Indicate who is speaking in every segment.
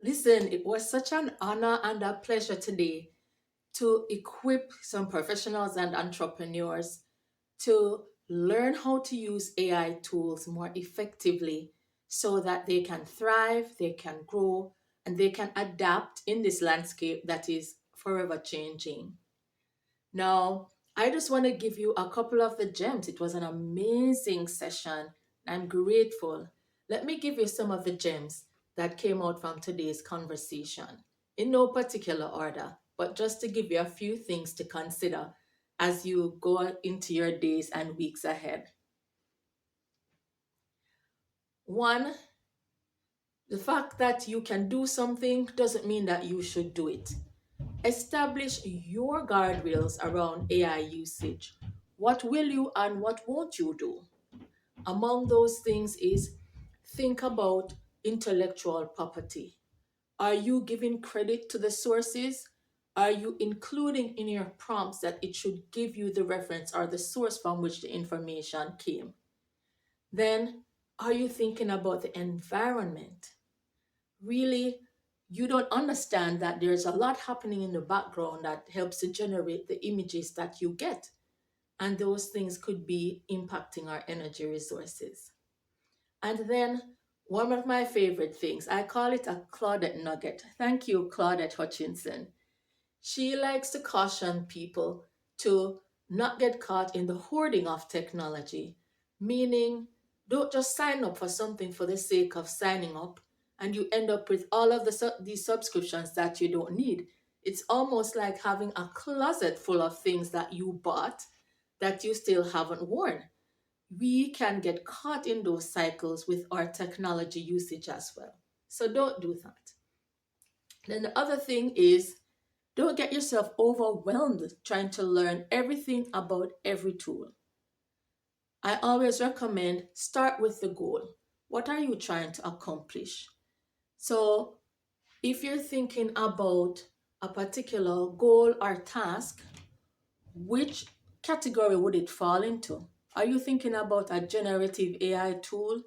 Speaker 1: Listen, it was such an honor and a pleasure today to equip some professionals and entrepreneurs to learn how to use AI tools more effectively so that they can thrive, they can grow, and they can adapt in this landscape that is forever changing. Now, I just want to give you a couple of the gems. It was an amazing session. I'm grateful. Let me give you some of the gems that came out from today's conversation in no particular order, but just to give you a few things to consider as you go into your days and weeks ahead. One, the fact that you can do something doesn't mean that you should do it. Establish your guardrails around AI usage. What will you and what won't you do? Among those things is think about intellectual property. Are you giving credit to the sources? Are you including in your prompts that it should give you the reference or the source from which the information came? Then, are you thinking about the environment? Really, you don't understand that there's a lot happening in the background that helps to generate the images that you get. And those things could be impacting our energy resources. And then one of my favorite things, I call it a Claudette nugget. Thank you, Claudette Hutchinson. She likes to caution people to not get caught in the hoarding of technology, meaning don't just sign up for something for the sake of signing up and you end up with all of these subscriptions that you don't need. It's almost like having a closet full of things that you bought that you still haven't worn. We can get caught in those cycles with our technology usage as well. So don't do that. Then the other thing is don't get yourself overwhelmed trying to learn everything about every tool. I always recommend start with the goal. What are you trying to accomplish? So if you're thinking about a particular goal or task, which category would it fall into? Are you thinking about a generative AI tool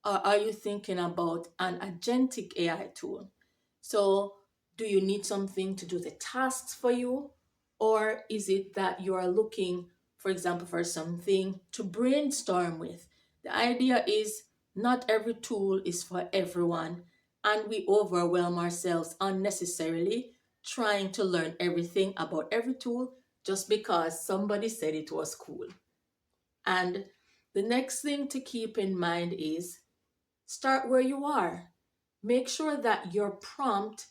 Speaker 1: or are you thinking about an agentic AI tool? So, do you need something to do the tasks for you? Or is it that you are looking, for example, for something to brainstorm with? The idea is not every tool is for everyone, and we overwhelm ourselves unnecessarily trying to learn everything about every tool just because somebody said it was cool. And the next thing to keep in mind is start where you are. Make sure that your prompt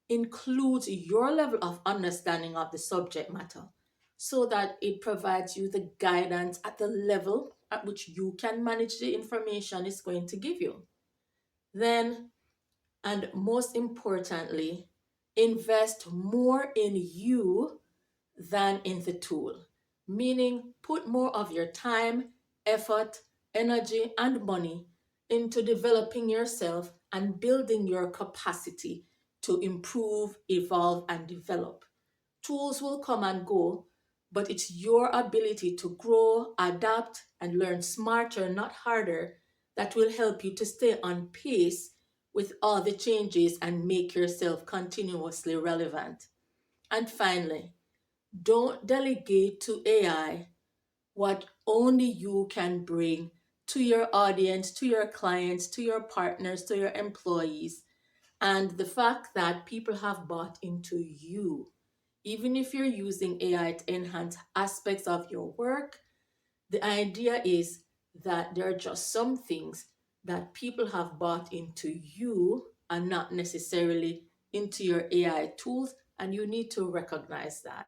Speaker 1: includes your level of understanding of the subject matter so that it provides you the guidance at the level at which you can manage the information it's going to give you. Then, and most importantly, invest more in you than in the tool, meaning put more of your time, effort, energy, and money into developing yourself and building your capacity to improve, evolve, and develop. Tools will come and go, but it's your ability to grow, adapt, and learn smarter, not harder, that will help you to stay on pace with all the changes and make yourself continuously relevant. And finally, don't delegate to AI what only you can bring to your audience, to your clients, to your partners, to your employees. And the fact that people have bought into you, even if you're using AI to enhance aspects of your work, the idea is that there are just some things that people have bought into you and not necessarily into your AI tools, and you need to recognize that.